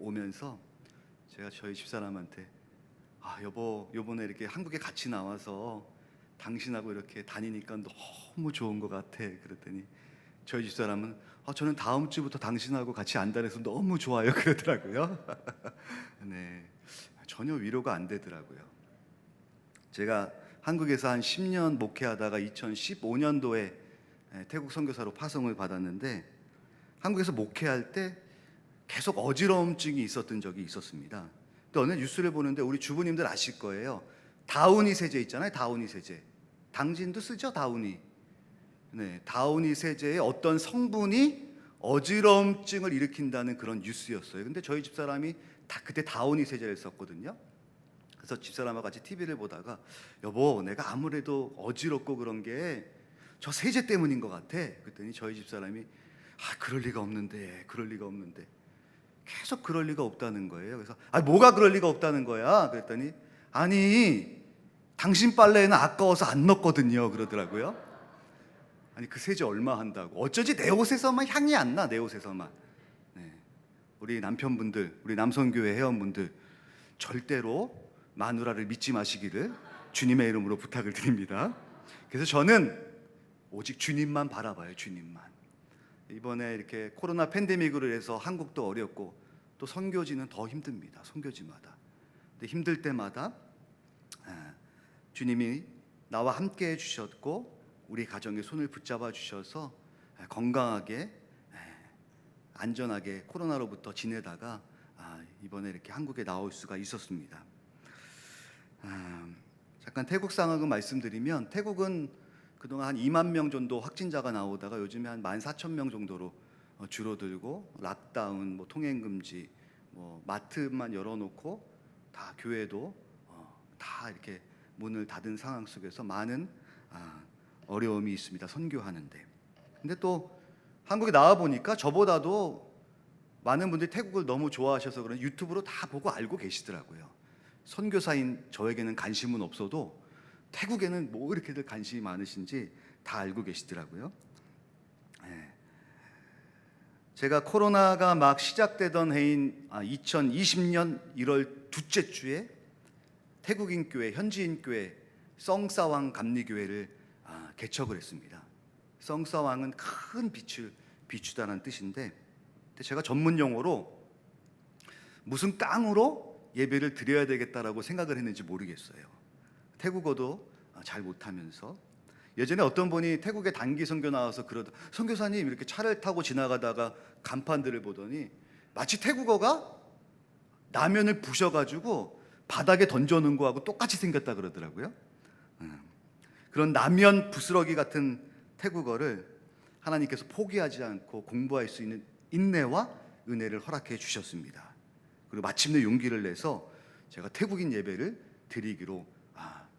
오면서 제가 저희 집사람한테 여보, 요번에 이렇게 한국에 같이 나와서 당신하고 이렇게 다니니까 너무 좋은 것 같아. 그랬더니 저희 집사람은 저는 다음 주부터 당신하고 같이 안 다녀서 너무 좋아요. 그러더라고요. 네, 전혀 위로가 안 되더라고요. 제가 한국에서 한 10년 목회하다가 2015년도에 태국 선교사로 파송을 받았는데, 한국에서 목회할 때 계속 어지러움증이 있었던 적이 있었습니다. 또 어느 뉴스를 보는데 우리 주부님들 아실 거예요. 다우니 세제 있잖아요. 다우니 세제. 당진도 쓰죠, 다우니. 네, 다우니 세제의 어떤 성분이 어지러움증을 일으킨다는 그런 뉴스였어요. 근데 저희 집사람이 그때 다우니 세제를 썼거든요. 그래서 집사람하고 같이 TV를 보다가 여보, 내가 아무래도 어지럽고 그런 게 저 세제 때문인 것 같아. 그랬더니 저희 집사람이 그럴 리가 없는데, 그럴 리가 없는데, 계속 그럴 리가 없다는 거예요. 그래서 뭐가 그럴 리가 없다는 거야? 그랬더니 아니, 당신 빨래에는 아까워서 안 넣었거든요. 그러더라고요. 아니, 그 세제 얼마 한다고? 어쩌지 내 옷에서만 향이 안 나, 내 옷에서만. 네. 우리 남편분들, 우리 남성교회 회원분들, 절대로 마누라를 믿지 마시기를 주님의 이름으로 부탁을 드립니다. 그래서 저는 오직 주님만 바라봐요. 주님만. 이번에 이렇게 코로나 팬데믹으로 해서 한국도 어렵고 또 선교지는 더 힘듭니다. 선교지마다. 근데 힘들 때마다 주님이 나와 함께 해주셨고 우리 가정의 손을 붙잡아 주셔서 건강하게 안전하게 코로나로부터 지내다가 이번에 이렇게 한국에 나올 수가 있었습니다. 잠깐 태국 상황을 말씀드리면, 태국은 그동안 한 2만 명 정도 확진자가 나오다가 요즘에 한 14,000명 정도로 줄어들고, 락다운, 통행 금지, 마트만 열어놓고 다 교회도 다 이렇게 문을 닫은 상황 속에서 많은 어려움이 있습니다. 선교하는데. 근데 또 한국에 나와 보니까 저보다도 많은 분들이 태국을 너무 좋아하셔서 그런 유튜브로 다 보고 알고 계시더라고요. 선교사인 저에게는 관심은 없어도 태국에는 이렇게들 관심이 많으신지 다 알고 계시더라고요. 제가 코로나가 막 시작되던 해인 2020년 1월 둘째 주에 태국인 교회, 현지인 교회 썽사왕 감리교회를 개척을 했습니다. 썽사왕은 큰 빛을 비추다는 뜻인데, 제가 전문 용어로 무슨 깡으로 예배를 드려야 되겠다라고 생각을 했는지 모르겠어요. 태국어도 잘 못하면서. 예전에 어떤 분이 태국에 단기 선교 나와서 선교사님, 이렇게 차를 타고 지나가다가 간판들을 보더니 마치 태국어가 라면을 부셔가지고 바닥에 던져놓은 거하고 똑같이 생겼다 그러더라고요. 그런 라면 부스러기 같은 태국어를 하나님께서 포기하지 않고 공부할 수 있는 인내와 은혜를 허락해 주셨습니다. 그리고 마침내 용기를 내서 제가 태국인 예배를 드리기로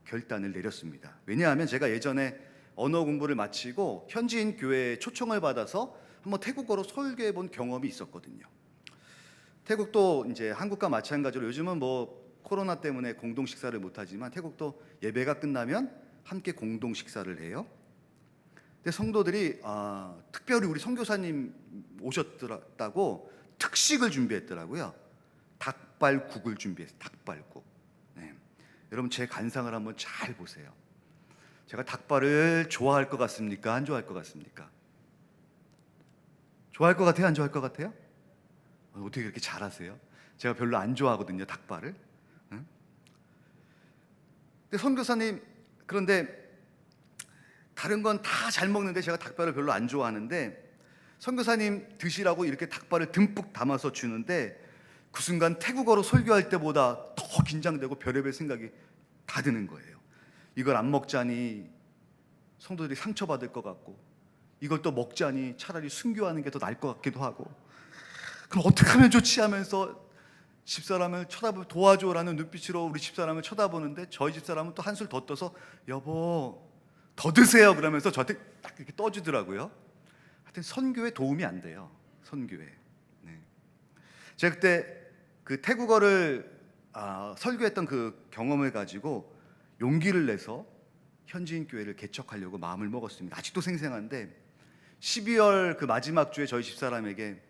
결단을 내렸습니다. 왜냐하면 제가 예전에 언어 공부를 마치고 현지인 교회에 초청을 받아서 한번 태국어로 설교해 본 경험이 있었거든요. 태국도 이제 한국과 마찬가지로 요즘은 코로나 때문에 공동 식사를 못 하지만 태국도 예배가 끝나면 함께 공동 식사를 해요. 근데 성도들이 특별히 우리 선교사님 오셨다고 특식을 준비했더라고요. 닭발국을 준비했어요. 닭발국. 네. 여러분, 제 간상을 한번 잘 보세요. 제가 닭발을 좋아할 것 같습니까? 안 좋아할 것 같습니까? 좋아할 것 같아요? 안 좋아할 것 같아요? 어떻게 그렇게 잘하세요? 제가 별로 안 좋아하거든요, 닭발을. 응? 근데 선교사님, 그런데 다른 건 다 잘 먹는데 제가 닭발을 별로 안 좋아하는데, 선교사님 드시라고 이렇게 닭발을 듬뿍 담아서 주는데 그 순간 태국어로 설교할 때보다 더 긴장되고 별의별 생각이 다 드는 거예요. 이걸 안 먹자니 성도들이 상처받을 것 같고, 이걸 또 먹자니 차라리 순교하는 게 더 나을 것 같기도 하고, 그럼 어떻게 하면 좋지 하면서 집사람을 도와줘라는 눈빛으로 우리 집사람을 쳐다보는데, 저희 집사람은 또 한술 더 떠서 여보 더 드세요 그러면서 저한테 딱 이렇게 떠주더라고요. 하여튼 선교에 도움이 안 돼요. 선교에. 네. 제가 그때 그 태국어를 설교했던 그 경험을 가지고 용기를 내서 현지인 교회를 개척하려고 마음을 먹었습니다. 아직도 생생한데 12월 그 마지막 주에 저희 집사람에게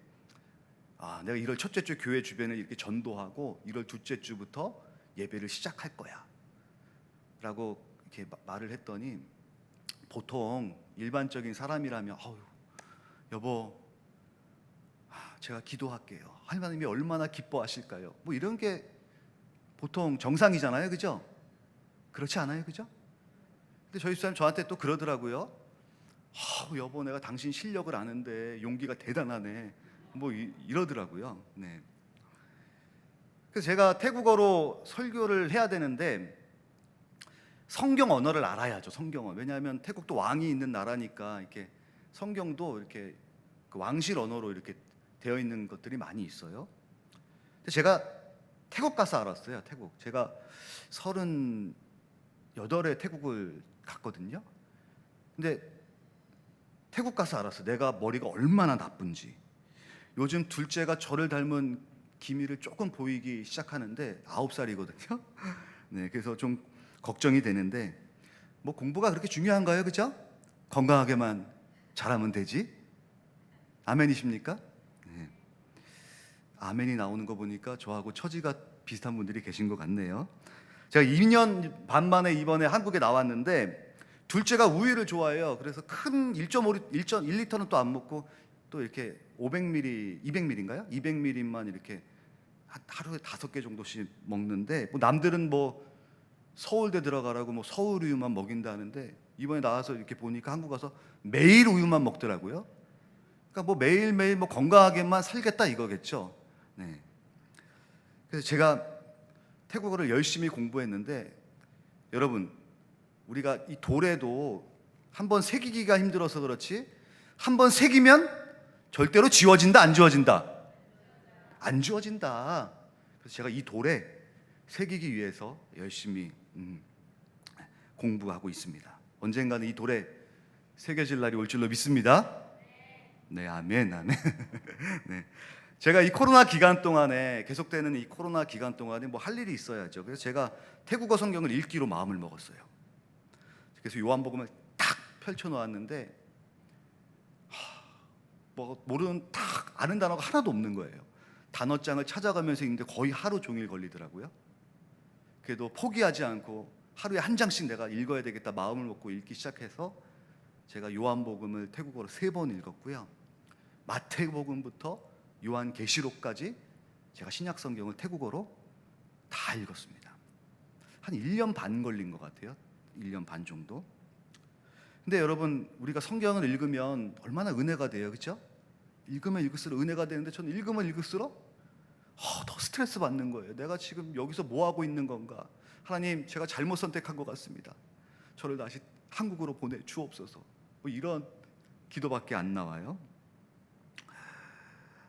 내가 1월 첫째 주 교회 주변을 이렇게 전도하고 1월 둘째 주부터 예배를 시작할 거야 라고 이렇게 말을 했더니, 보통 일반적인 사람이라면 여보 제가 기도할게요, 하나님이 얼마나 기뻐하실까요, 뭐 이런 게 보통 정상이잖아요, 그죠? 그렇지 않아요, 그죠? 근데 저희 집사님 저한테 또 그러더라고요. 여보 내가 당신 실력을 아는데 용기가 대단하네, 뭐 이러더라고요. 네. 그래서 제가 태국어로 설교를 해야 되는데 성경 언어를 알아야죠, 성경어. 왜냐하면 태국도 왕이 있는 나라니까 이렇게 성경도 이렇게 그 왕실 언어로 이렇게 되어 있는 것들이 많이 있어요. 근데 제가 태국 가서 알았어요. 태국. 제가 38에 태국을 갔거든요. 근데 태국 가서 알았어요. 내가 머리가 얼마나 나쁜지. 요즘 둘째가 저를 닮은 기미를 조금 보이기 시작하는데 9살이거든요. 네, 그래서 좀 걱정이 되는데, 뭐 공부가 그렇게 중요한가요, 그죠? 건강하게만 잘하면 되지. 아멘이십니까? 네. 아멘이 나오는 거 보니까 저하고 처지가 비슷한 분들이 계신 것 같네요. 제가 2년 반 만에 이번에 한국에 나왔는데 둘째가 우유를 좋아해요. 그래서 큰 1.5, 1리터는 또 안 먹고 또 이렇게 500ml, 200ml인가요? 200ml만 이렇게 하루에 5개 정도씩 먹는데, 뭐 남들은 뭐 서울대 들어가라고 뭐 서울 우유만 먹인다는데 이번에 나와서 이렇게 보니까 한국 가서 매일 우유만 먹더라고요. 그러니까 뭐 매일매일 뭐 건강하게만 살겠다 이거겠죠. 네. 그래서 제가 태국어를 열심히 공부했는데, 여러분 우리가 이 돌에도 한번 새기기가 힘들어서 그렇지 한번 새기면 절대로 지워진다, 안 지워진다? 안 지워진다. 그래서 제가 이 돌에 새기기 위해서 열심히 공부하고 있습니다. 언젠가는 이 돌에 새겨질 날이 올 줄로 믿습니다. 네, 아멘, 아멘. 네. 제가 이 코로나 기간 동안에, 계속되는 이 코로나 기간 동안에 뭐 할 일이 있어야죠. 그래서 제가 태국어 성경을 읽기로 마음을 먹었어요. 그래서 요한복음을 딱 펼쳐 놓았는데 뭐 모르는 딱 아는 단어가 하나도 없는 거예요. 단어장을 찾아가면서 읽는데 거의 하루 종일 걸리더라고요. 그래도 포기하지 않고 하루에 한 장씩 내가 읽어야 되겠다 마음을 먹고 읽기 시작해서 제가 요한복음을 태국어로 3번 읽었고요. 마태복음부터 요한계시록까지 제가 신약 성경을 태국어로 다 읽었습니다. 한 1년 반 걸린 것 같아요. 1년 반 정도. 근데 여러분 우리가 성경을 읽으면 얼마나 은혜가 돼요, 그렇죠? 읽으면 읽을수록 은혜가 되는데 저는 읽으면 읽을수록 더 스트레스 받는 거예요. 내가 지금 여기서 뭐 하고 있는 건가? 하나님 제가 잘못 선택한 것 같습니다. 저를 다시 한국으로 보내 주옵소서. 뭐 이런 기도밖에 안 나와요.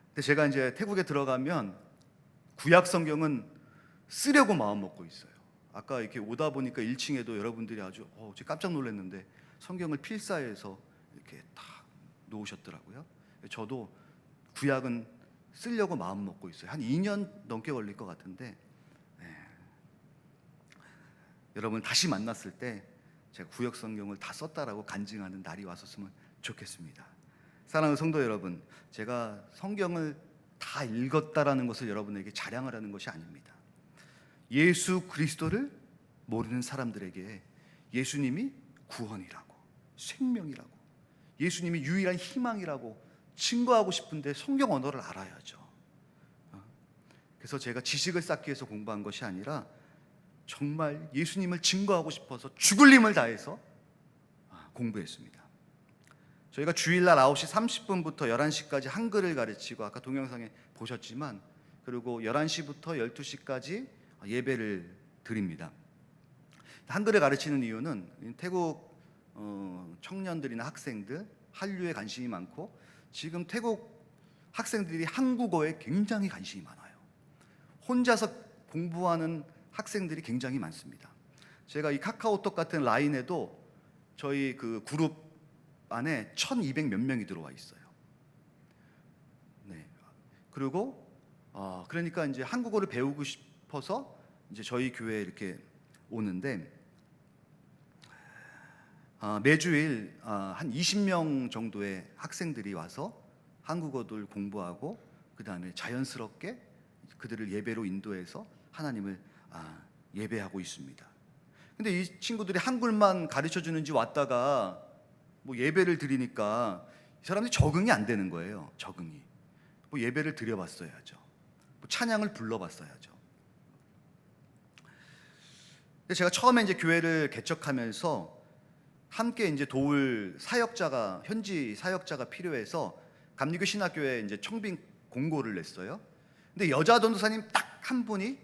근데 제가 이제 태국에 들어가면 구약 성경은 쓰려고 마음 먹고 있어요. 아까 이렇게 오다 보니까 1층에도 여러분들이 아주 깜짝 놀랐는데 성경을 필사해서 이렇게 다 놓으셨더라고요. 저도 구약은 쓰려고 마음 먹고 있어요. 한 2년 넘게 걸릴 것 같은데, 여러분 다시 만났을 때 제가 구약 성경을 다 썼다라고 간증하는 날이 왔었으면 좋겠습니다. 사랑하는 성도 여러분, 제가 성경을 다 읽었다라는 것을 여러분에게 자랑을 하는 것이 아닙니다. 예수 그리스도를 모르는 사람들에게 예수님이 구원이라고, 생명이라고, 예수님이 유일한 희망이라고 증거하고 싶은데 성경 언어를 알아야죠. 그래서 제가 지식을 쌓기 위해서 공부한 것이 아니라 정말 예수님을 증거하고 싶어서 죽을 힘을 다해서 공부했습니다. 저희가 주일날 9시 30분부터 11시까지 한글을 가르치고, 아까 동영상에 보셨지만, 그리고 11시부터 12시까지 예배를 드립니다. 한글을 가르치는 이유는 태국 청년들이나 학생들 한류에 관심이 많고, 지금 태국 학생들이 한국어에 굉장히 관심이 많아요. 혼자서 공부하는 학생들이 굉장히 많습니다. 제가 이 카카오톡 같은 라인에도 저희 그 그룹 안에 1200 몇 명이 들어와 있어요. 네. 그리고 그러니까 이제 한국어를 배우고 싶어서 이제 저희 교회에 이렇게 오는데, 매주일 한 20명 정도의 학생들이 와서 한국어를 공부하고 그 다음에 자연스럽게 그들을 예배로 인도해서 하나님을 예배하고 있습니다. 근데 이 친구들이 한글만 가르쳐 주는지 왔다가 뭐 예배를 드리니까 이 사람들이 적응이 안 되는 거예요. 적응이. 뭐 예배를 드려봤어야죠. 뭐 찬양을 불러봤어야죠. 근데 제가 처음에 이제 교회를 개척하면서 함께 이제 도울 사역자가, 현지 사역자가 필요해서 감리교 신학교에 이제 청빙 공고를 냈어요. 근데 여자 전도사님 딱 한 분이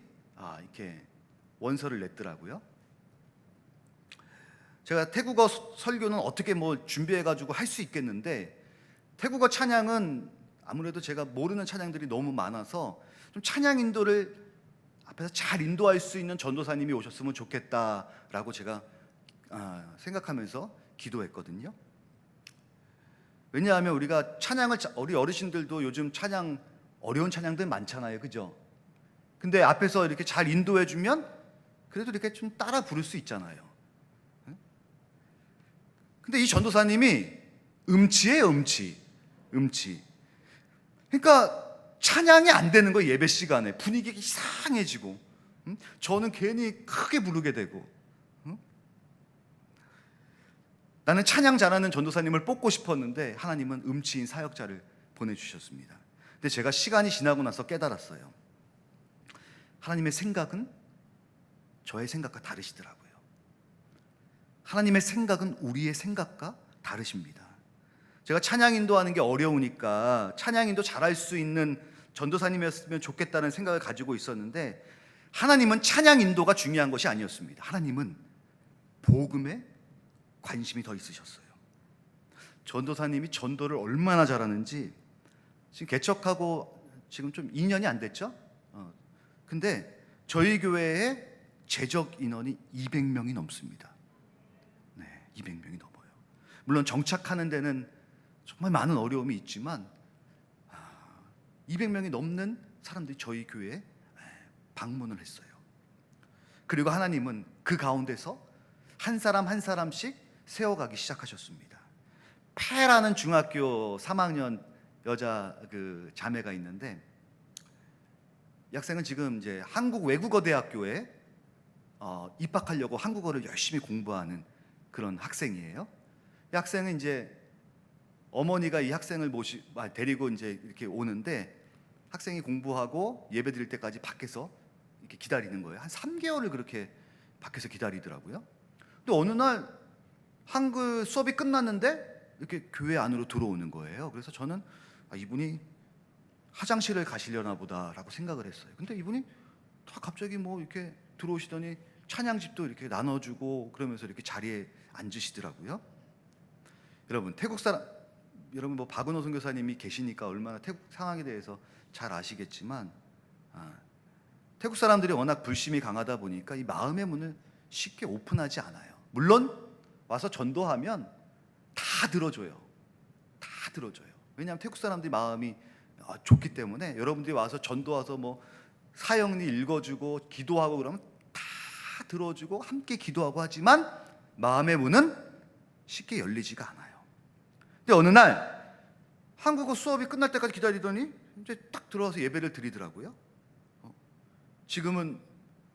이렇게 원서를 냈더라고요. 제가 태국어 설교는 어떻게 뭐 준비해가지고 할 수 있겠는데, 태국어 찬양은 아무래도 제가 모르는 찬양들이 너무 많아서 좀 찬양 인도를 앞에서 잘 인도할 수 있는 전도사님이 오셨으면 좋겠다라고 제가 생각하면서 기도했거든요. 왜냐하면 우리가 찬양을, 우리 어르신들도 요즘 찬양, 어려운 찬양들 많잖아요, 그죠? 근데 앞에서 이렇게 잘 인도해주면 그래도 이렇게 좀 따라 부를 수 있잖아요. 근데 이 전도사님이 음치예요, 음치. 그러니까 찬양이 안 되는 거예요. 예배 시간에 분위기가 이상해지고, 저는 괜히 크게 부르게 되고. 나는 찬양 잘하는 전도사님을 뽑고 싶었는데 하나님은 음치인 사역자를 보내주셨습니다. 근데 제가 시간이 지나고 나서 깨달았어요. 하나님의 생각은 저의 생각과 다르시더라고요. 하나님의 생각은 우리의 생각과 다르십니다. 제가 찬양 인도하는 게 어려우니까 찬양 인도 잘할 수 있는 전도사님이었으면 좋겠다는 생각을 가지고 있었는데, 하나님은 찬양 인도가 중요한 것이 아니었습니다. 하나님은 복음에 관심이 더 있으셨어요. 전도사님이 전도를 얼마나 잘하는지, 지금 개척하고 지금 좀 2년이 안 됐죠? 근데 저희 교회에 재적 인원이 200명이 넘습니다. 네, 200명이 넘어요. 물론 정착하는 데는 정말 많은 어려움이 있지만 200명이 넘는 사람들이 저희 교회에 방문을 했어요. 그리고 하나님은 그 가운데서 한 사람 한 사람씩 세워가기 시작하셨습니다. 패라는 중학교 3학년 여자 자매가 있는데, 이 학생은 지금 이제 한국 외국어 대학교에 입학하려고 한국어를 열심히 공부하는 그런 학생이에요. 이 학생은 이제 어머니가 이 학생을 데리고 이제 이렇게 오는데, 학생이 공부하고 예배 드릴 때까지 밖에서 이렇게 기다리는 거예요. 한 3개월을 그렇게 밖에서 기다리더라고요. 근데 어느 날 한글 수업이 끝났는데 이렇게 교회 안으로 들어오는 거예요. 그래서 저는 이분이 화장실을 가시려나 보다라고 생각을 했어요. 근데 이분이 다 갑자기 뭐 이렇게 들어오시더니 찬양집도 이렇게 나눠주고 그러면서 이렇게 자리에 앉으시더라고요. 여러분, 여러분 뭐 박은호 선교사님이 계시니까 얼마나 태국 상황에 대해서 잘 아시겠지만, 태국 사람들이 워낙 불심이 강하다 보니까 이 마음의 문을 쉽게 오픈하지 않아요. 물론 와서 전도하면 다 들어줘요. 왜냐하면 태국 사람들이 마음이 좋기 때문에, 여러분들이 와서 전도 와서 뭐 사형리 읽어주고 기도하고 그러면 다 들어주고 함께 기도하고 하지만 마음의 문은 쉽게 열리지가 않아요. 근데 어느 날 한국어 수업이 끝날 때까지 기다리더니 이제 딱 들어와서 예배를 드리더라고요. 지금은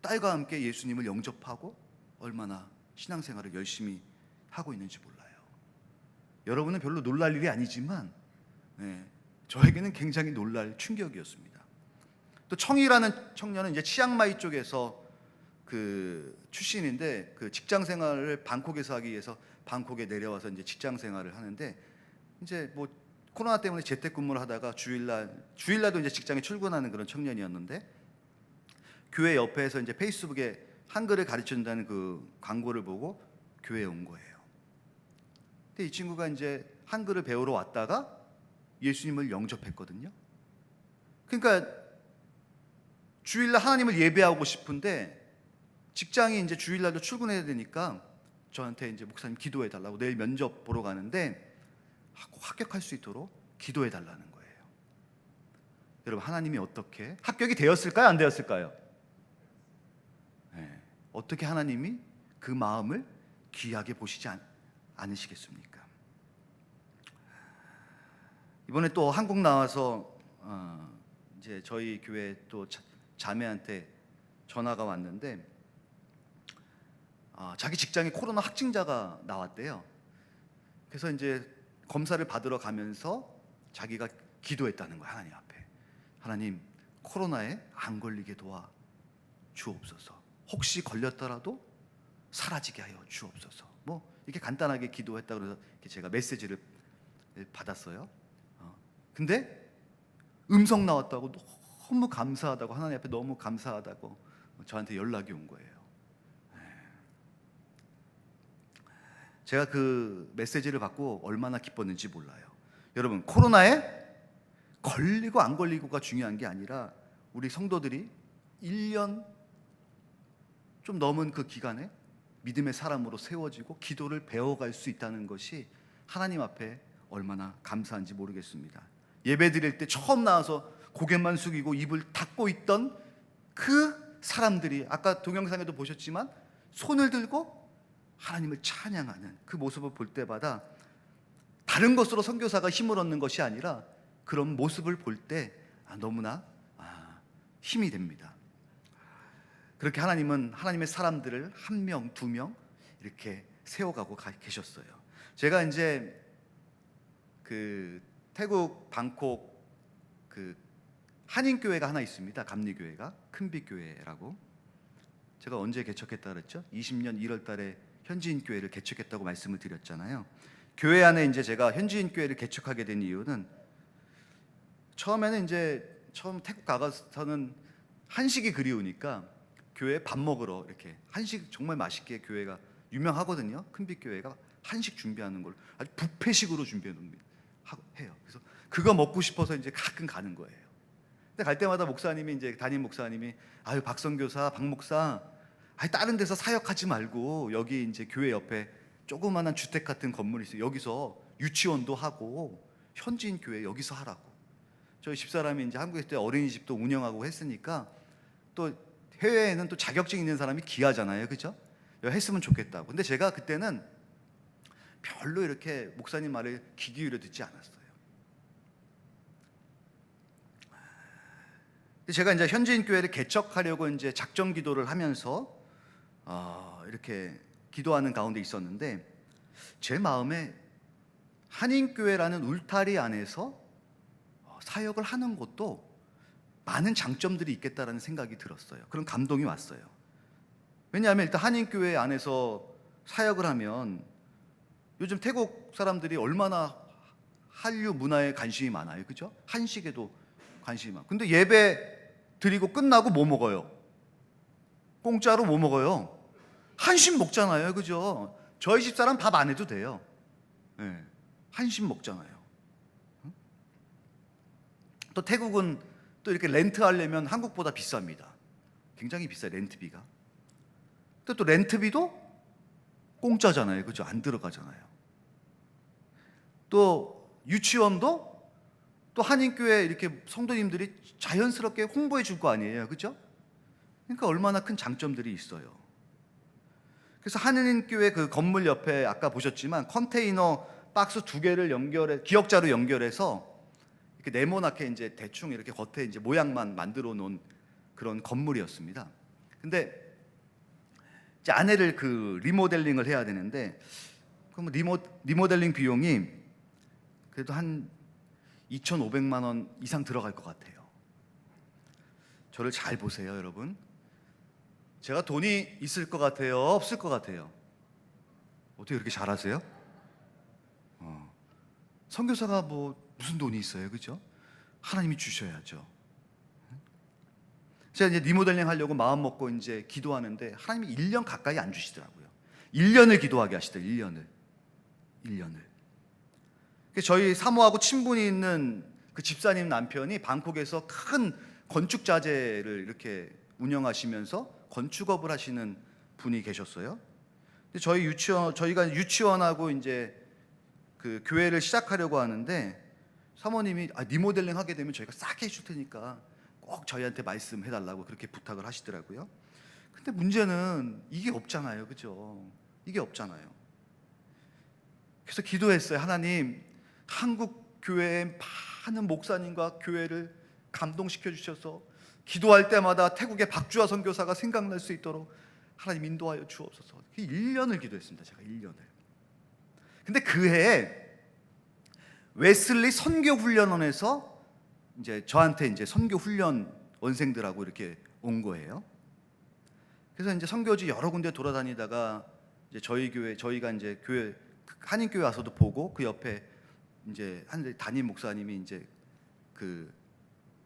딸과 함께 예수님을 영접하고 얼마나 신앙생활을 열심히 하고 있는지 몰라요. 여러분은 별로 놀랄 일이 아니지만 저에게는 굉장히 놀랄 충격이었습니다. 또 청이라는 청년은 이제 치앙마이 쪽에서 출신인데, 직장 생활을 방콕에서 하기 위해서 방콕에 내려와서 이제 직장 생활을 하는데, 이제 뭐 코로나 때문에 재택근무를 하다가 주일날도 이제 직장에 출근하는 그런 청년이었는데, 교회 옆에서 이제 페이스북에 한글을 가르쳐준다는 그 광고를 보고 교회에 온 거예요. 근데 이 친구가 이제 한글을 배우러 왔다가 예수님을 영접했거든요. 그러니까 주일날 하나님을 예배하고 싶은데 직장이 이제 주일날도 출근해야 되니까 저한테 이제 목사님 기도해 달라고, 내일 면접 보러 가는데 합격할 수 있도록 기도해 달라는 거예요. 여러분, 하나님이 어떻게 합격이 되었을까요? 안 되었을까요? 어떻게 하나님이 그 마음을 귀하게 보시지 않으시겠습니까? 이번에 또 한국 나와서 이제 저희 교회 또 자매한테 전화가 왔는데 자기 직장에 코로나 확진자가 나왔대요. 그래서 이제 검사를 받으러 가면서 자기가 기도했다는 거야. 하나님 앞에, 하나님 코로나에 안 걸리게 도와 주옵소서. 혹시 걸렸더라도 사라지게 하여 주옵소서. 뭐 이렇게 간단하게 기도했다 그래서 제가 메시지를 받았어요. 근데 음성 나왔다고, 너무 감사하다고, 하나님 앞에 너무 감사하다고 저한테 연락이 온 거예요. 제가 그 메시지를 받고 얼마나 기뻤는지 몰라요. 여러분, 코로나에 걸리고 안 걸리고가 중요한 게 아니라 우리 성도들이 1년 좀 넘은 그 기간에 믿음의 사람으로 세워지고 기도를 배워갈 수 있다는 것이 하나님 앞에 얼마나 감사한지 모르겠습니다. 예배 드릴 때 처음 나와서 고개만 숙이고 입을 닫고 있던 그 사람들이 아까 동영상에도 보셨지만 손을 들고 하나님을 찬양하는 그 모습을 볼 때마다 다른 것으로 선교사가 힘을 얻는 것이 아니라 그런 모습을 볼 때 너무나 힘이 됩니다. 그렇게 하나님은 하나님의 사람들을 한 명, 두 명 이렇게 세워가고 계셨어요. 제가 이제 그 태국 방콕 그 한인교회가 하나 있습니다. 감리교회가 큰빛교회라고. 제가 언제 개척했다 그랬죠? 20년 1월 달에 현지인교회를 개척했다고 말씀을 드렸잖아요. 교회 안에 이제 제가 현지인교회를 개척하게 된 이유는 처음에는 이제 처음 태국 가서는 한식이 그리우니까 교회에 밥 먹으러 이렇게 한식 정말 맛있게 교회가 유명하거든요. 큰빛교회가 한식 준비하는 걸 아주 뷔페식으로 준비해 놓습니다. 해요. 그래서 그거 먹고 싶어서 이제 가끔 가는 거예요. 근데 갈 때마다 목사님이 이제 담임 목사님이 아유 박선교사, 박 목사, 아니 다른 데서 사역하지 말고 여기 이제 교회 옆에 조그마한 주택 같은 건물이 있어요. 여기서 유치원도 하고 현지인 교회 여기서 하라고. 저희 집사람이 이제 한국에 있을 때 어린이집도 운영하고 했으니까 또 해외에는 또 자격증 있는 사람이 귀하잖아요, 그죠? 했으면 좋겠다고. 근데 제가 그때는 별로 이렇게 목사님 말을 귀 기울여 듣지 않았어요. 제가 이제 현지인 교회를 개척하려고 이제 작정 기도를 하면서 이렇게 기도하는 가운데 있었는데 제 마음에 한인교회라는 울타리 안에서 사역을 하는 것도 많은 장점들이 있겠다라는 생각이 들었어요. 그런 감동이 왔어요. 왜냐하면 일단 한인교회 안에서 사역을 하면 요즘 태국 사람들이 얼마나 한류 문화에 관심이 많아요, 그죠? 한식에도 관심이 많아요. 근데 예배 드리고 끝나고 뭐 먹어요? 공짜로 뭐 먹어요? 한식 먹잖아요, 그죠? 저희 집사람 밥 안 해도 돼요. 네, 한식 먹잖아요. 또 태국은 또 이렇게 렌트하려면 한국보다 비쌉니다. 굉장히 비싸요, 렌트비가. 또 렌트비도 공짜잖아요, 그죠? 안 들어가잖아요. 또 유치원도 또 한인교회 이렇게 성도님들이 자연스럽게 홍보해 줄 거 아니에요, 그죠? 그러니까 얼마나 큰 장점들이 있어요. 그래서 한인교회 그 건물 옆에 아까 보셨지만 컨테이너 박스 2개를 연결해 기역자로 연결해서 이렇게 네모나게 이제 대충 이렇게 겉에 이제 모양만 만들어 놓은 그런 건물이었습니다. 근데 이제 안에를 그 리모델링을 해야 되는데 그럼 리모델링 비용이 그래도 한 2,500만 원 이상 들어갈 것 같아요. 저를 잘 보세요, 여러분. 제가 돈이 있을 것 같아요, 없을 것 같아요? 어떻게 그렇게 잘하세요? 선교사가 뭐 무슨 돈이 있어요, 그죠? 하나님이 주셔야죠. 제가 이제 리모델링 하려고 마음 먹고 이제 기도하는데 하나님이 1년 가까이 안 주시더라고요. 1년을 기도하게 하시더라고요. 1년을. 저희 사모하고 친분이 있는 그 집사님 남편이 방콕에서 큰 건축 자재를 이렇게 운영하시면서 건축업을 하시는 분이 계셨어요. 근데 저희가 유치원하고 이제 그 교회를 시작하려고 하는데 사모님이 리모델링 하게 되면 저희가 싸게 해줄 테니까 꼭 저희한테 말씀해 달라고 그렇게 부탁을 하시더라고요. 근데 문제는 이게 없잖아요, 그죠? 이게 없잖아요. 그래서 기도했어요. 하나님, 한국 교회의 많은 목사님과 교회를 감동시켜 주셔서 기도할 때마다 태국의 박주아 선교사가 생각날 수 있도록 하나님 인도하여 주옵소서. 1년을 기도했습니다. 제가 1년을. 근데 그 해에 웨슬리 선교 훈련원에서 이제 저한테 이제 선교 훈련 원생들하고 이렇게 온 거예요. 그래서 이제 선교지 여러 군데 돌아다니다가 이제 저희가 이제 교회 한인 교회 와서도 보고, 그 옆에 이제 한 담임 목사님이 이제 그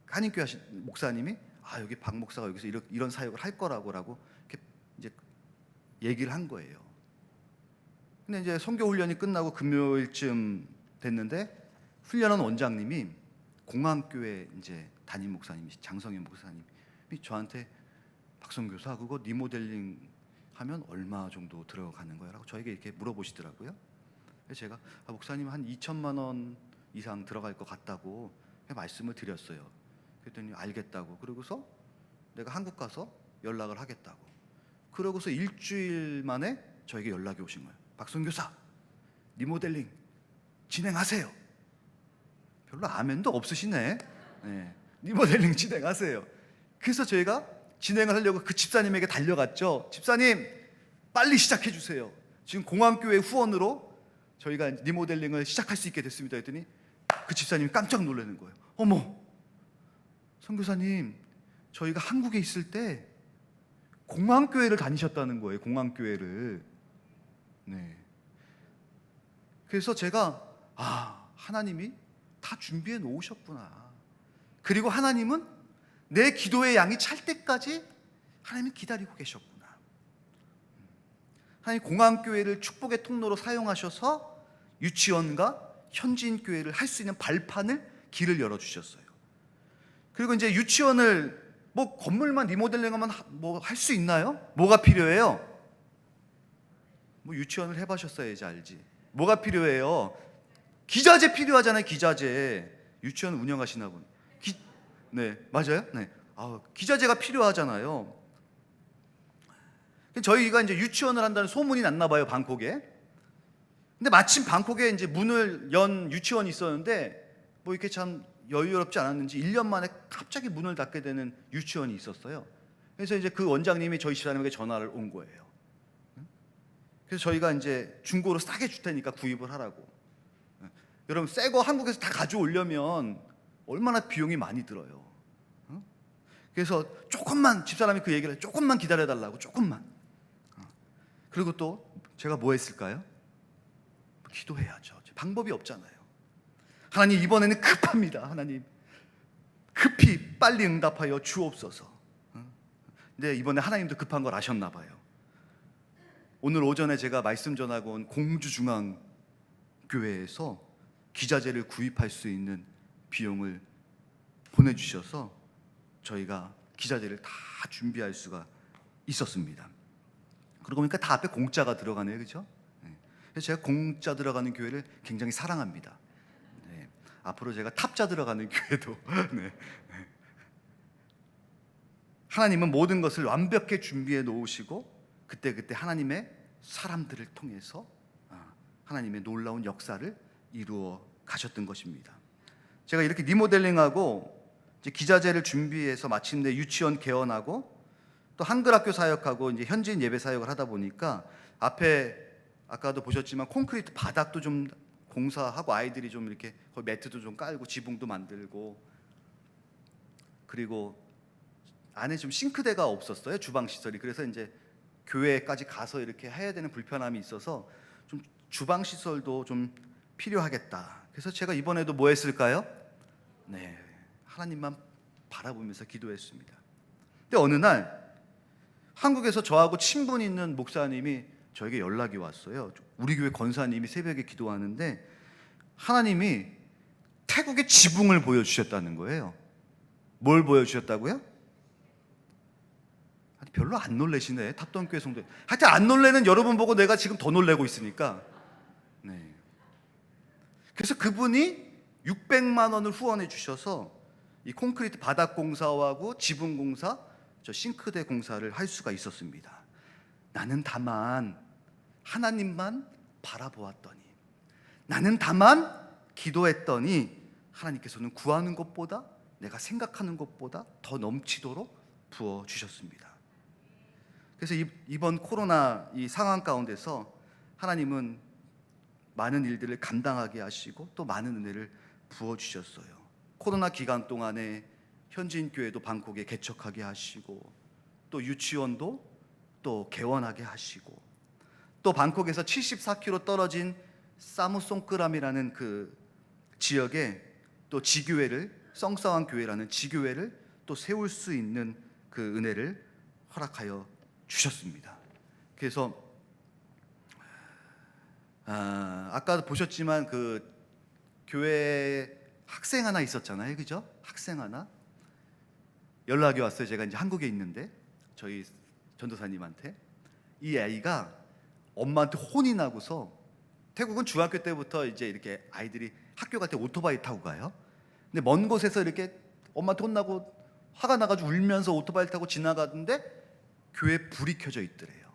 한인 교회 하신 목사님이 여기 박 목사가 여기서 이런 사역을 할 거라고 이렇게 이제 얘기를 한 거예요. 근데 이제 선교 훈련이 끝나고 금요일쯤 됐는데 훈련원 원장님이 공항교회 이제 담임 목사님이 장성현 목사님이 저한테 박선교사 그거 리모델링 하면 얼마 정도 들어가는 거야? 라고 저에게 이렇게 물어보시더라고요. 그래서 제가 목사님 한 2천만 원 이상 들어갈 것 같다고 말씀을 드렸어요. 그랬더니 알겠다고, 그러고서 내가 한국 가서 연락을 하겠다고, 그러고서 일주일 만에 저에게 연락이 오신 거예요. 박선교사 리모델링 진행하세요. 별로 아멘도 없으시네. 네, 리모델링 진행하세요. 그래서 저희가 진행을 하려고 그 집사님에게 달려갔죠. 집사님 빨리 시작해 주세요. 지금 공항교회 후원으로 저희가 리모델링을 시작할 수 있게 됐습니다. 했더니 그 집사님이 깜짝 놀라는 거예요. 어머, 선교사님 저희가 한국에 있을 때 공항교회를 다니셨다는 거예요. 공항교회를. 네. 그래서 제가 하나님이 다 준비해 놓으셨구나. 그리고 하나님은 내 기도의 양이 찰 때까지 하나님이 기다리고 계셨구나. 하나님 공항교회를 축복의 통로로 사용하셔서 유치원과 현지인 교회를 할 수 있는 발판을, 길을 열어주셨어요. 그리고 이제 유치원을 건물만 리모델링하면 할 수 있나요? 뭐가 필요해요? 유치원을 해보셨어야지 알지. 뭐가 필요해요? 기자재 필요하잖아요. 기자재. 유치원 운영하시나 분. 네, 맞아요. 네, 기자재가 필요하잖아요. 저희가 이제 유치원을 한다는 소문이 났나 봐요, 방콕에. 근데 마침 방콕에 이제 문을 연 유치원이 있었는데 이렇게 참 여유롭지 않았는지 1년 만에 갑자기 문을 닫게 되는 유치원이 있었어요. 그래서 이제 그 원장님이 저희 집사람에게 전화를 온 거예요. 그래서 저희가 이제 중고로 싸게 줄 테니까 구입을 하라고. 여러분 새 거 한국에서 다 가져오려면 얼마나 비용이 많이 들어요. 그래서 조금만, 집사람이 그 얘기를 조금만 기다려달라고, 조금만. 그리고 또 제가 뭐 했을까요? 기도해야죠. 방법이 없잖아요. 하나님 이번에는 급합니다. 하나님 급히 빨리 응답하여 주옵소서. 근데 이번에 하나님도 급한 걸 아셨나 봐요. 오늘 오전에 제가 말씀 전하고 온 공주중앙교회에서 기자재를 구입할 수 있는 비용을 보내주셔서 저희가 기자재를 다 준비할 수가 있었습니다. 그러고 보니까 다 앞에 공짜가 들어가네요. 그렇죠? 그래서 제가 공짜 들어가는 교회를 굉장히 사랑합니다. 네. 앞으로 제가 탑자 들어가는 교회도 네. 하나님은 모든 것을 완벽히 준비해 놓으시고 그때그때 하나님의 사람들을 통해서 하나님의 놀라운 역사를 이루어 가셨던 것입니다. 제가 이렇게 리모델링하고 이제 기자재를 준비해서 마침내 유치원 개원하고 또 한글학교 사역하고 이제 현지인 예배 사역을 하다 보니까 앞에 아까도 보셨지만 콘크리트 바닥도 좀 공사하고 아이들이 좀 이렇게 거기 매트도 좀 깔고 지붕도 만들고, 그리고 안에 좀 싱크대가 없었어요, 주방 시설이. 그래서 이제 교회까지 가서 이렇게 해야 되는 불편함이 있어서 좀 주방 시설도 좀 필요하겠다. 그래서 제가 이번에도 뭐 했을까요? 네, 하나님만 바라보면서 기도했습니다. 근데 어느 날 한국에서 저하고 친분 있는 목사님이 저에게 연락이 왔어요. 우리 교회 권사님이 새벽에 기도하는데 하나님이 태국의 지붕을 보여주셨다는 거예요. 뭘 보여주셨다고요? 별로 안 놀라시네, 탑동교회 성도. 하여튼 안 놀래는 여러분 보고 내가 지금 더 놀래고 있으니까. 네. 그래서 그분이 600만 원을 후원해 주셔서 이 콘크리트 바닥 공사하고 지붕 공사, 저 싱크대 공사를 할 수가 있었습니다. 나는 다만 하나님만 바라보았더니, 나는 다만 기도했더니 하나님께서는 구하는 것보다 내가 생각하는 것보다 더 넘치도록 부어 주셨습니다. 그래서 이번 코로나 이 상황 가운데서 하나님은 많은 일들을 감당하게 하시고 또 많은 은혜를 부어 주셨어요. 코로나 기간 동안에 현지인 교회도 방콕에 개척하게 하시고, 또 유치원도 또 개원하게 하시고, 또 방콕에서 74km 떨어진 사무송크람이라는 그 지역에 또 지교회를, 썽싸왕 교회라는 지교회를 또 세울 수 있는 그 은혜를 허락하여 주셨습니다. 그래서 아까 보셨지만 그 교회 학생 하나 있었잖아요, 그죠? 학생 하나 연락이 왔어요. 제가 이제 한국에 있는데 저희 전도사님한테 이 아이가 엄마한테 혼이 나고서, 태국은 중학교 때부터 이제 이렇게 아이들이 학교 갈 때 오토바이 타고 가요. 근데 먼 곳에서 이렇게 엄마한테 혼나고 화가 나가지고 울면서 오토바이 타고 지나가는데 교회에 불이 켜져 있더래요.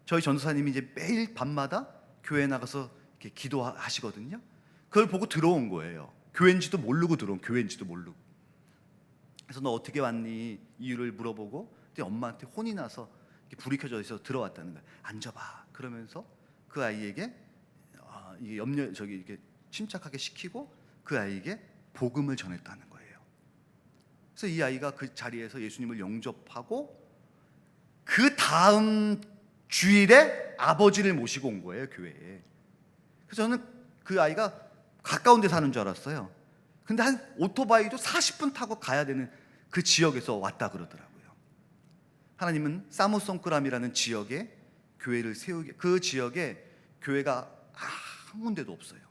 저희 전도사님이 이제 매일 밤마다 교회에 나가서 이렇게 기도하시거든요. 그걸 보고 들어온 거예요. 교회인지도 모르고 들어온, 교회인지도 모르고. 그래서 너 어떻게 왔니? 이유를 물어보고, 근데 엄마한테 혼이 나서 이렇게 불이 켜져 있어서 들어왔다는 거예요. 앉아봐. 그러면서 그 아이에게 이게 이렇게 침착하게 시키고 그 아이에게 복음을 전했다는 거예요. 그래서 이 아이가 그 자리에서 예수님을 영접하고 그 다음 주일에 아버지를 모시고 온 거예요, 교회에. 그래서 저는 그 아이가 가까운 데 사는 줄 알았어요. 근데 한 오토바이도 40분 타고 가야 되는 그 지역에서 왔다 그러더라고요. 하나님은 사무송크람이라는 지역에 교회를 세우게, 그 지역에 교회가 한 군데도 없어요.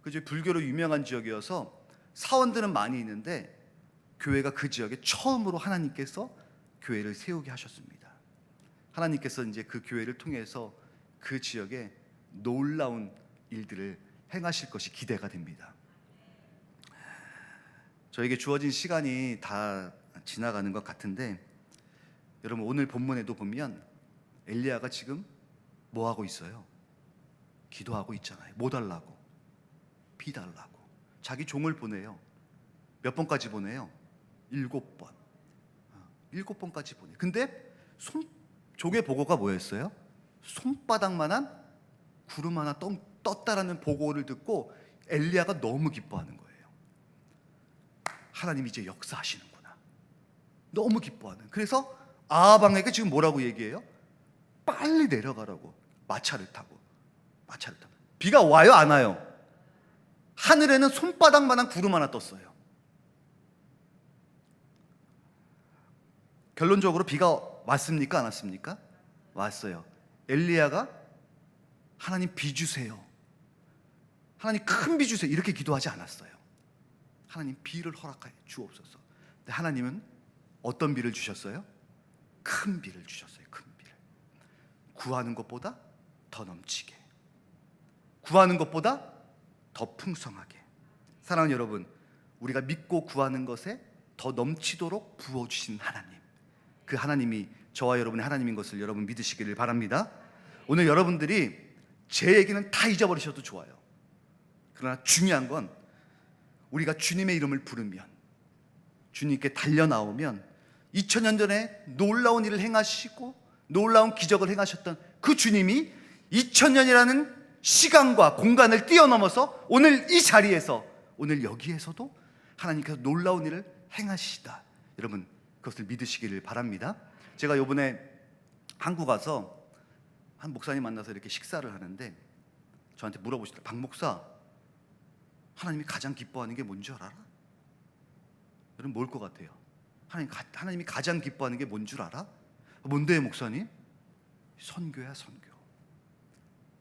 그 불교로 유명한 지역이어서 사원들은 많이 있는데 교회가 그 지역에 처음으로 하나님께서 교회를 세우게 하셨습니다. 하나님께서 이제 그 교회를 통해서 그 지역에 놀라운 일들을 행하실 것이 기대가 됩니다. 저에게 주어진 시간이 다 지나가는 것 같은데, 여러분 오늘 본문에도 보면 엘리야가 지금 뭐 하고 있어요? 기도하고 있잖아요. 뭐 달라고? 비 달라고. 자기 종을 보내요. 몇 번까지 보내요? 7번. 7번까지 보내. 근데 종의 보고가 뭐였어요? 손바닥만한 구름 하나 떴다라는 보고를 듣고 엘리야가 너무 기뻐하는 거예요. 하나님이 이제 역사하시는구나. 너무 기뻐하는. 그래서 아하방에게 지금 뭐라고 얘기해요? 빨리 내려가라고. 마차를 타고. 비가 와요, 안 와요? 하늘에는 손바닥만한 구름 하나 떴어요. 결론적으로 비가 왔습니까, 안 왔습니까? 왔어요. 엘리야가 하나님 비 주세요, 하나님 큰 비 주세요, 이렇게 기도하지 않았어요. 하나님 비를 허락하여 주옵소서. 근데 하나님은 어떤 비를 주셨어요? 큰 비를 주셨어요. 큰 비를. 구하는 것보다 더 넘치게, 구하는 것보다 더 풍성하게. 사랑하는 여러분, 우리가 믿고 구하는 것에 더 넘치도록 부어주신 하나님, 그 하나님이 저와 여러분의 하나님인 것을 여러분 믿으시기를 바랍니다. 오늘 여러분들이 제 얘기는 다 잊어버리셔도 좋아요. 그러나 중요한 건 우리가 주님의 이름을 부르면, 주님께 달려나오면 2000년 전에 놀라운 일을 행하시고 놀라운 기적을 행하셨던 그 주님이 2000년이라는 시간과 공간을 뛰어넘어서 오늘 이 자리에서, 오늘 여기에서도 하나님께서 놀라운 일을 행하시다. 여러분 그것을 믿으시기를 바랍니다. 제가 이번에 한국 와서 한 목사님 만나서 이렇게 식사를 하는데 저한테 물어보시더라고요. 박 목사, 하나님이 가장 기뻐하는 게 뭔지 알아? 여러분 뭘 것 같아요? 하나님이 가장 기뻐하는 게 뭔 줄 알아? 뭔데요 목사님? 선교야, 선교.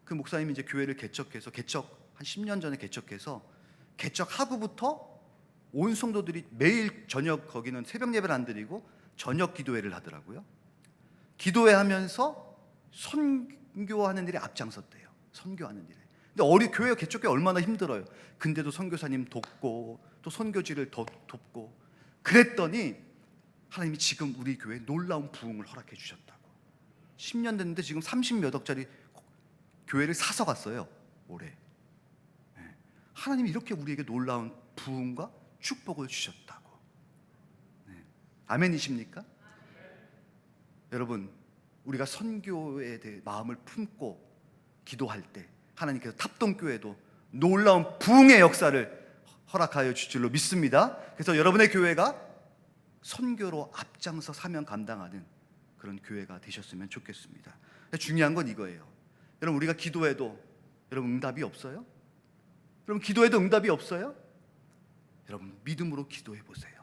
그 목사님이 이제 교회를 개척해서, 한 10년 전에 개척해서 개척하고부터 온 성도들이 매일 저녁, 거기는 새벽 예배를 안 드리고 저녁 기도회를 하더라고요. 기도회 하면서 선교하는 일에 앞장섰대요. 선교하는 일에. 근데 교회가 개척해 얼마나 힘들어요. 근데도 선교사님 돕고 또 선교지를 더 돕고 그랬더니 하나님이 지금 우리 교회에 놀라운 부흥을 허락해 주셨다고. 10년 됐는데 지금 30몇 억짜리 교회를 사서 갔어요, 올해. 하나님이 이렇게 우리에게 놀라운 부흥과 축복을 주셨다고. 아멘이십니까? 여러분, 우리가 선교에 대해 마음을 품고 기도할 때 하나님께서 탑동교회도 놀라운 부흥의 역사를 허락하여 주실 줄로 믿습니다. 그래서 여러분의 교회가 선교로 앞장서 사명 감당하는 그런 교회가 되셨으면 좋겠습니다. 중요한 건 이거예요. 여러분, 우리가 기도해도 여러분 응답이 없어요? 여러분, 기도해도 응답이 없어요? 여러분, 믿음으로 기도해 보세요.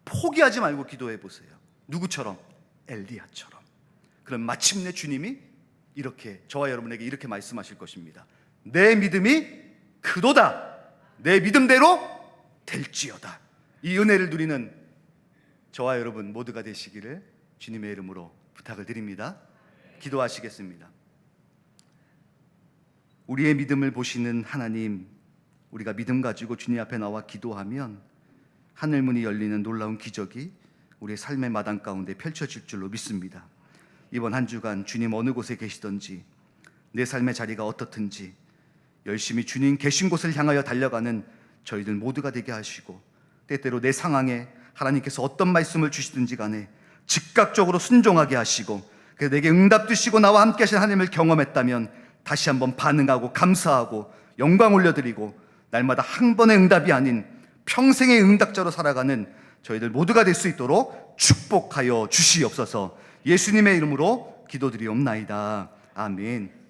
포기하지 말고 기도해 보세요. 누구처럼? 엘리야처럼. 그럼 마침내 주님이 이렇게 저와 여러분에게 이렇게 말씀하실 것입니다. 내 믿음이 크도다. 내 믿음대로 될지어다. 이 은혜를 누리는 저와 여러분 모두가 되시기를 주님의 이름으로 부탁을 드립니다. 기도하시겠습니다. 우리의 믿음을 보시는 하나님, 우리가 믿음 가지고 주님 앞에 나와 기도하면 하늘문이 열리는 놀라운 기적이 우리의 삶의 마당 가운데 펼쳐질 줄로 믿습니다. 이번 한 주간 주님 어느 곳에 계시던지, 내 삶의 자리가 어떻든지 열심히 주님 계신 곳을 향하여 달려가는 저희들 모두가 되게 하시고, 때때로 내 상황에 하나님께서 어떤 말씀을 주시든지 간에 즉각적으로 순종하게 하시고, 그래서 내게 응답 주시고 나와 함께 하신 하나님을 경험했다면 다시 한번 반응하고 감사하고 영광 올려드리고, 날마다 한 번의 응답이 아닌 평생의 응답자로 살아가는 저희들 모두가 될 수 있도록 축복하여 주시옵소서. 예수님의 이름으로 기도드리옵나이다. 아멘.